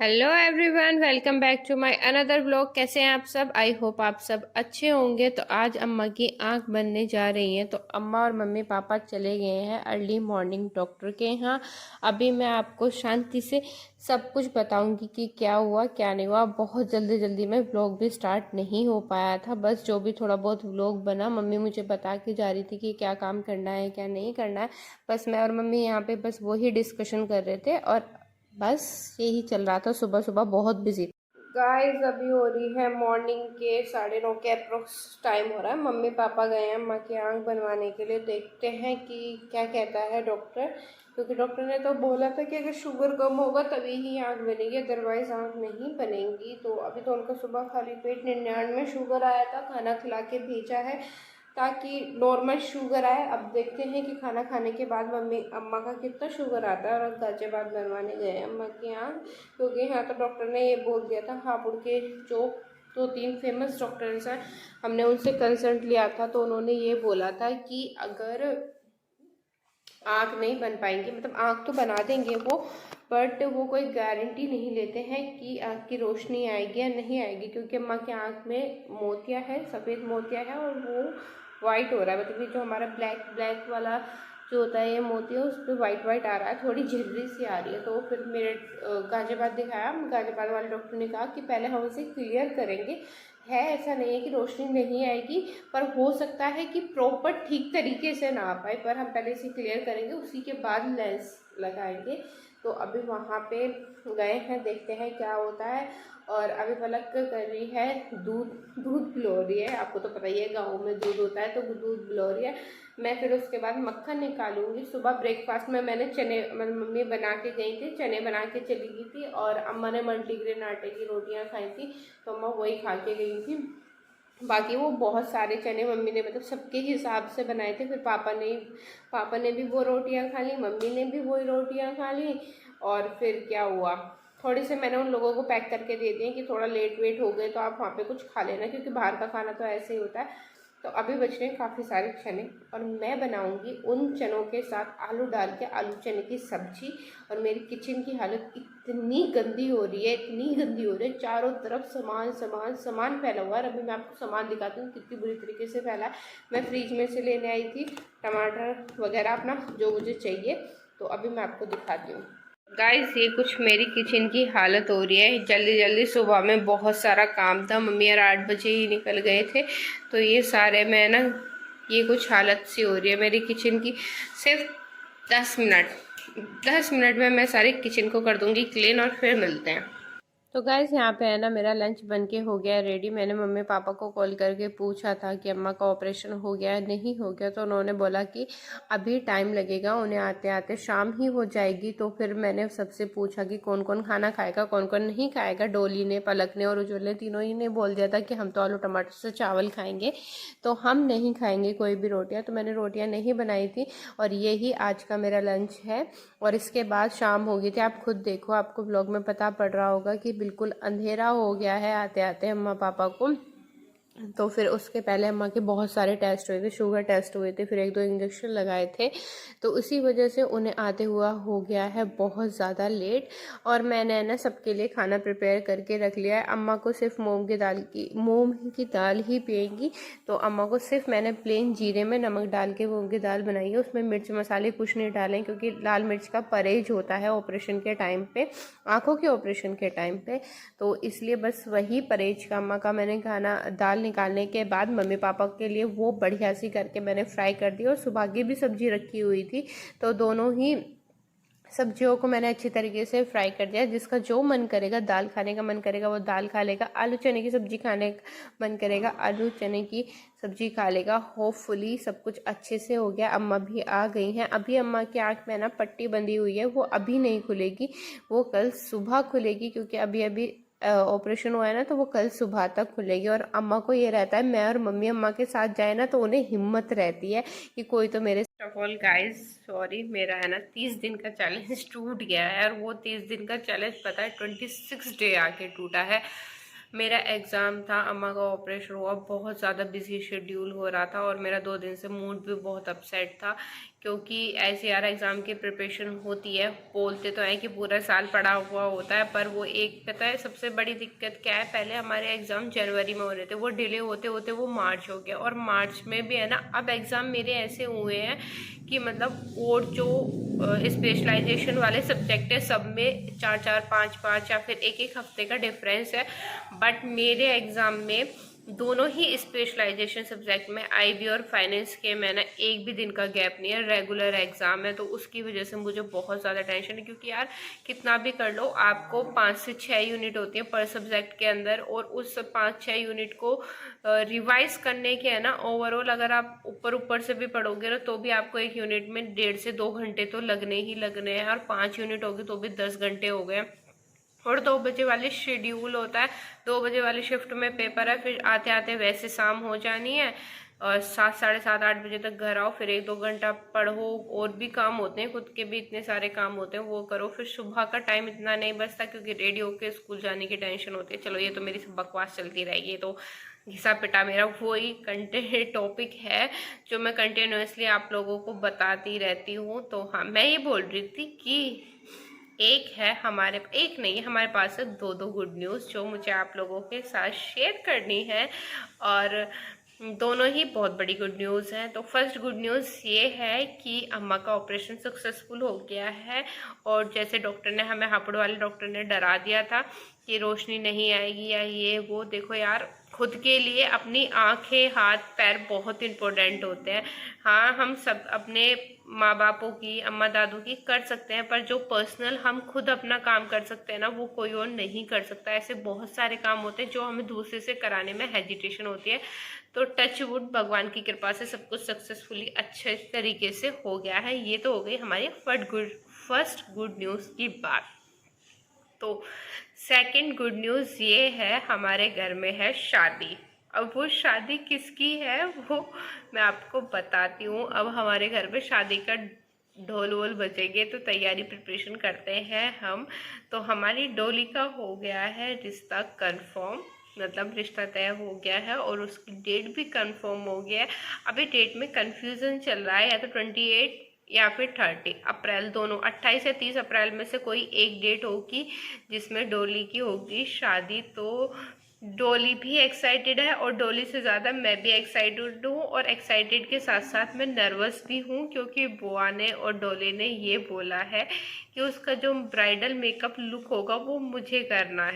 Hello everyone, welcome back to my another blog. कैसे हैं आप सब? आई होप आप सब अच्छे होंगे। तो आज अम्मा की आंख बनने जा रही है, तो अम्मा और मम्मी पापा चले गए हैं अर्ली मॉर्निंग डॉक्टर के यहाँ। अभी मैं आपको शांति से सब कुछ बताऊंगी कि क्या हुआ क्या नहीं हुआ। बहुत जल्दी जल्दी में व्लॉग भी स्टार्ट नहीं हो पाया था, बस जो भी थोड़ा बहुत व्लॉग बना मम्मी मुझे बता के जा रही थी कि क्या काम करना है क्या नहीं करना है। बस मैं और मम्मी यहाँ पे बस वही डिस्कशन कर रहे थे और बस यही चल रहा था। सुबह सुबह बहुत बिजी गाइस। अभी हो रही है मॉर्निंग के 9:30 के अप्रोक्स टाइम हो रहा है। मम्मी पापा गए हैं अम्मा की आंख बनवाने के लिए। देखते हैं कि क्या कहता है डॉक्टर, क्योंकि डॉक्टर ने तो बोला था कि अगर शुगर कम होगा तभी ही आंख बनेगी, अदरवाइज आंख नहीं बनेगी। तो अभी तो उनका सुबह खाली पेट 99 शुगर आया था, खाना खिला के भेजा है ताकि नॉर्मल शुगर आए। अब देखते हैं कि खाना खाने के बाद मम्मी अम्मा का कितना शुगर आता है। और गाजियाबाद बनवाने गए अम्मा के यहाँ, क्योंकि यहाँ तो डॉक्टर ने ये बोल दिया था, हापुड़ के जो 2-3 फेमस डॉक्टर्स हैं हमने उनसे कंसल्ट लिया था, तो उन्होंने ये बोला था कि अगर आँख नहीं बन पाएंगी, मतलब आँख तो बना देंगे वो, बट वो कोई गारंटी नहीं लेते हैं कि आँख की रोशनी आएगी या नहीं आएगी, क्योंकि अम्मा की आँख में मोतिया है, सफ़ेद मोतिया है और वो वाइट हो रहा है। मतलब ये जो हमारा ब्लैक ब्लैक वाला जो होता है ये मोतिया, उस पर वाइट वाइट आ रहा है, थोड़ी झिर्री सी आ रही है। तो फिर मेरे गाजियाबाद दिखाया, गाजियाबाद वाले डॉक्टर ने कहा कि पहले हम उसे क्लियर करेंगे। है ऐसा नहीं है कि रोशनी नहीं आएगी, पर हो सकता है कि प्रॉपर ठीक तरीके से ना आ पाए, पर हम पहले इसे क्लियर करेंगे, उसी के बाद लेंस लगाएंगे। तो अभी वहाँ पे गए हैं, देखते हैं क्या होता है। और अभी पलक कर रही है, दूध दूध पिलो रही है। आपको तो पता ही है गाँव में दूध होता है, तो दूध पिलो रही है। मैं फिर उसके बाद मक्खन निकालूंगी। सुबह ब्रेकफास्ट में मैंने चने, मतलब मम्मी बना के गई थी, चने बना के चली गई थी, और अम्मा ने मल्टीग्रेन आटे की रोटियां खाई थी, तो अम्मा वही खा के गई थी। बाकी वो बहुत सारे चने मम्मी ने मतलब सबके हिसाब से बनाए थे। फिर पापा ने भी वो रोटियां खा ली, मम्मी ने भी वही रोटियां खा ली। और फिर क्या हुआ, थोड़ी से मैंने उन लोगों को पैक करके दे दिए कि थोड़ा लेट वेट हो गए तो आप वहाँ पे कुछ खा लेना, क्योंकि बाहर का खाना तो ऐसे ही होता है। तो अभी बच रहे हैं काफ़ी सारे चने, और मैं बनाऊंगी उन चनों के साथ आलू डाल के आलू चने की सब्जी। और मेरी किचन की हालत इतनी गंदी हो रही है, इतनी गंदी हो रही है, चारों तरफ सामान सामान सामान फैला हुआ है। अभी मैं आपको सामान दिखाती हूँ कितनी बुरी तरीके से फैला है। मैं फ्रिज में से लेने आई थी टमाटर वगैरह अपना जो मुझे चाहिए, तो अभी मैं आपको दिखाती हूँ। गाइस, ये कुछ मेरी किचन की हालत हो रही है। जल्दी जल्दी सुबह में बहुत सारा काम था, मम्मी यार 8 बजे ही निकल गए थे, तो ये सारे मैं ना, ये कुछ हालत सी हो रही है मेरी किचन की। सिर्फ 10 मिनट में मैं सारी किचन को कर दूंगी क्लीन, और फिर मिलते हैं। तो गाइस, यहाँ पे है ना मेरा लंच बन के हो गया रेडी। मैंने मम्मी पापा को कॉल करके पूछा था कि अम्मा का ऑपरेशन हो गया है नहीं हो गया, तो उन्होंने बोला कि अभी टाइम लगेगा, उन्हें आते आते शाम ही हो जाएगी। तो फिर मैंने सबसे पूछा कि कौन कौन खाना खाएगा कौन कौन नहीं खाएगा। डोली ने, पलक ने और उज्ज्वल ने, तीनों ही ने बोल दिया था कि हम तो आलू टमाटर से चावल खाएंगे, तो हम नहीं खाएंगे कोई भी रोटियाँ। तो मैंने रोटियाँ नहीं बनाई थी, और यही आज का मेरा लंच है। और इसके बाद शाम हो गई थी, आप खुद देखो, आपको ब्लॉग में पता पड़ रहा होगा कि बिल्कुल अंधेरा हो गया है आते आते अम्मा पापा को। तो फिर उसके पहले अम्मा के बहुत सारे टेस्ट हुए थे, शुगर टेस्ट हुए थे, फिर 1-2 इंजेक्शन लगाए थे, तो उसी वजह से उन्हें आते हुआ हो गया है बहुत ज़्यादा लेट। और मैंने ना सबके लिए खाना प्रिपेयर करके रख लिया है। अम्मा को सिर्फ मूंग की दाल ही पिएंगी, तो अम्मा को सिर्फ मैंने प्लेन जीरे में नमक डाल के मूंग की दाल बनाई है, उसमें मिर्च मसाले कुछ नहीं डालें, क्योंकि लाल मिर्च का परहेज होता है ऑपरेशन के टाइम पे, आँखों के ऑपरेशन के टाइम पे, तो इसलिए बस वही परहेज का अम्मा का मैंने खाना। दाल निकालने के बाद मम्मी पापा के लिए वो बढ़िया सी करके मैंने फ्राई कर दी, और सुबह की भी सब्जी रखी हुई थी, तो दोनों ही सब्जियों को मैंने अच्छी तरीके से फ्राई कर दिया। जिसका जो मन करेगा, दाल खाने का मन करेगा वो दाल खा लेगा, आलू चने की सब्जी खाने का मन करेगा आलू चने की सब्जी खा लेगा। होपफुली सब कुछ अच्छे से हो गया। अम्मा भी आ गई हैं। अभी अम्मा की आंख में ना पट्टी बंधी हुई है, वो अभी नहीं खुलेगी, वो कल सुबह खुलेगी, क्योंकि अभी अभी ऑपरेशन हुआ है ना, तो वो कल सुबह तक खुलेगी। और अम्मा को ये रहता है मैं और मम्मी अम्मा के साथ जाए ना, तो उन्हें हिम्मत रहती है कि कोई तो मेरे। ऑफ ऑल गाइस, सॉरी, मेरा है ना 30 दिन का चैलेंज टूट गया है, और वो 30 दिन का चैलेंज पता है 26 डे आके टूटा है। मेरा एग्ज़ाम था, अम्मा का ऑपरेशन हुआ, बहुत ज़्यादा बिजी शेड्यूल हो रहा था, और मेरा 2 दिन से मूड भी बहुत अपसेट था क्योंकि ऐसे यार एग्ज़ाम की प्रिपरेशन होती है। बोलते तो हैं कि पूरा साल पढ़ा हुआ होता है, पर वो एक पता है सबसे बड़ी दिक्कत क्या है, पहले हमारे एग्ज़ाम जनवरी में हो रहे थे, वो डिले होते होते वो मार्च हो गया, और मार्च में भी है ना अब एग्ज़ाम मेरे ऐसे हुए हैं कि मतलब और जो स्पेशलाइजेशन वाले सब्जेक्ट है सब में 4-4, 5-5 या फिर एक हफ्ते का डिफरेंस है। बट मेरे एग्ज़ाम में दोनों ही स्पेशलाइजेशन सब्जेक्ट में आईबी और फाइनेंस के में ना एक भी दिन का गैप नहीं है, रेगुलर एग्जाम है। तो उसकी वजह से मुझे बहुत ज़्यादा टेंशन है, क्योंकि यार कितना भी कर लो आपको 5 से 6 यूनिट होती है पर सब्जेक्ट के अंदर, और उस 5-6 यूनिट को रिवाइज करने के है ना ओवरऑल अगर आप ऊपर ऊपर से भी पढ़ोगे ना तो भी आपको एक यूनिट में 1.5 से 2 घंटे तो लगने ही लगने हैं, और 5 यूनिट होगी तो भी 10 घंटे हो गए। और 2 बजे वाले शेड्यूल होता है, 2 बजे वाली शिफ्ट में पेपर है, फिर आते आते वैसे शाम हो जानी है, और 7, साढ़े 7, 8 बजे तक घर आओ, फिर 1-2 घंटा पढ़ो, और भी काम होते हैं, खुद के भी इतने सारे काम होते हैं वो करो, फिर सुबह का टाइम इतना नहीं बचता क्योंकि रेडी होके स्कूल जाने की टेंशन होती है। चलो ये तो मेरी सब बकवास चलती रहेगी, तो घिसा पिटा मेरा वही कंटेंट टॉपिक है जो मैं कंटिन्यूसली आप लोगों को बताती रहती हूँ। तो हाँ, मैं ये बोल रही थी कि एक नहीं, हमारे पास है 2 गुड न्यूज़ जो मुझे आप लोगों के साथ शेयर करनी है, और दोनों ही बहुत बड़ी गुड न्यूज़ है। तो फर्स्ट गुड न्यूज़ ये है कि अम्मा का ऑपरेशन सक्सेसफुल हो गया है, और जैसे डॉक्टर ने हमें, हापुड़ वाले डॉक्टर ने डरा दिया था कि रोशनी नहीं आएगी या ये वो, देखो यार खुद के लिए अपनी आंखें हाथ पैर बहुत इम्पोर्टेंट होते हैं। हाँ, हम सब अपने माँ बापों की, अम्मा दादू की कर सकते हैं, पर जो पर्सनल हम खुद अपना काम कर सकते हैं ना वो कोई और नहीं कर सकता। ऐसे बहुत सारे काम होते हैं जो हमें दूसरे से कराने में हेजिटेशन होती है। तो टच वुड, भगवान की कृपा से सब कुछ सक्सेसफुली अच्छे तरीके से हो गया है। ये तो हो गई हमारी फर्स्ट गुड न्यूज़ की बात। तो सेकंड गुड न्यूज़ ये है, हमारे घर में है शादी। अब वो शादी किसकी है वो मैं आपको बताती हूँ। अब हमारे घर में शादी का ढोल वोल बजेंगे तो तैयारी प्रिपरेशन करते हैं हम। तो हमारी डोली का हो गया है रिश्ता कंफर्म, मतलब रिश्ता तय हो गया है, और उसकी डेट भी कंफर्म हो गया है। अभी डेट में कंफ्यूजन चल रहा है, या तो 28 या फिर 30 अप्रैल, दोनों 28 या 30 अप्रैल में से कोई एक डेट होगी जिसमें डोली की होगी शादी। तो डोली भी एक्साइटेड है, और डोली से ज़्यादा मैं भी एक्साइटेड हूँ, और एक्साइटेड के साथ साथ मैं नर्वस भी हूँ, क्योंकि बुआ ने और डोली ने ये बोला है कि उसका जो ब्राइडल मेकअप लुक होगा वो मुझे करना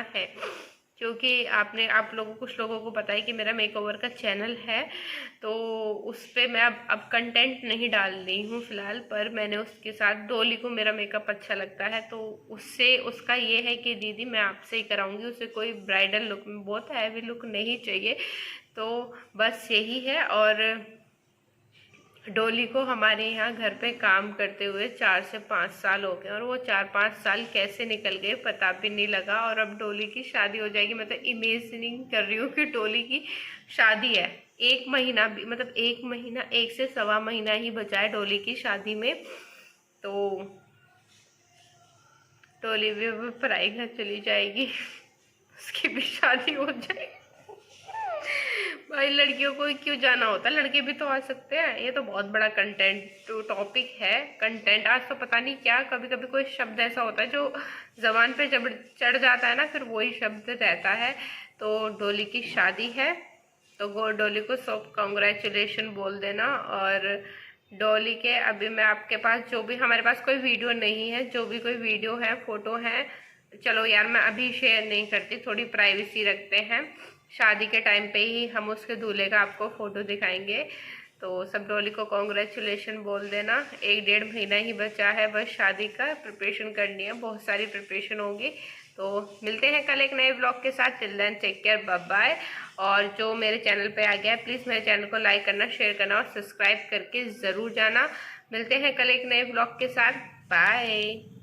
है। क्योंकि आप लोगों, कुछ लोगों को पता है कि मेरा मेकओवर का चैनल है, तो उस पर मैं अब कंटेंट नहीं डाल रही हूँ फ़िलहाल, पर मैंने उसके साथ, डोली को मेरा मेकअप अच्छा लगता है तो उससे उसका ये है कि दीदी मैं आपसे ही कराऊंगी, उसे कोई ब्राइडल लुक में, बहुत हैवी लुक नहीं चाहिए। तो बस यही है। और डोली को हमारे यहाँ घर पे काम करते हुए 4 से 5 साल हो गए, और वो 4-5 साल कैसे निकल गए पता भी नहीं लगा, और अब डोली की शादी हो जाएगी। मतलब इमेजिनिंग कर रही हूँ कि डोली की शादी है, 1 महीना भी, मतलब 1 महीना, 1 से सवा महीना ही बचा है डोली की शादी में। तो डोली भी पढ़ाई घर चली जाएगी, उसकी भी शादी हो जाएगी। भाई लड़कियों को क्यों जाना होता है, लड़के भी तो आ सकते हैं। ये तो बहुत बड़ा कंटेंट टॉपिक है। कंटेंट आज तो पता नहीं क्या, कभी कभी कोई शब्द ऐसा होता है जो जबान पे जब चढ़ जाता है ना, फिर वही शब्द रहता है। तो डोली की शादी है, तो डोली को सब कॉन्ग्रेचुलेशन बोल देना। और डोली के अभी मैं आपके पास, जो भी हमारे पास कोई वीडियो नहीं है, जो भी कोई वीडियो है, फोटो है, चलो यार मैं अभी शेयर नहीं करती, थोड़ी प्राइवेसी रखते हैं। शादी के टाइम पे ही हम उसके दूल्हे का आपको फोटो दिखाएंगे। तो सब डोली को कॉन्ग्रेचुलेशन बोल देना। 1-1.5 महीना ही बचा है बस शादी का, प्रिपरेशन करनी है, बहुत सारी प्रिपरेशन होगी। तो मिलते हैं कल एक नए ब्लॉग के साथ। Till then take care, bye bye. और जो मेरे चैनल पे आ गया है प्लीज़ मेरे चैनल को लाइक करना, शेयर करना और सब्सक्राइब करके ज़रूर जाना। मिलते हैं कल एक नए ब्लॉग के साथ, बाय।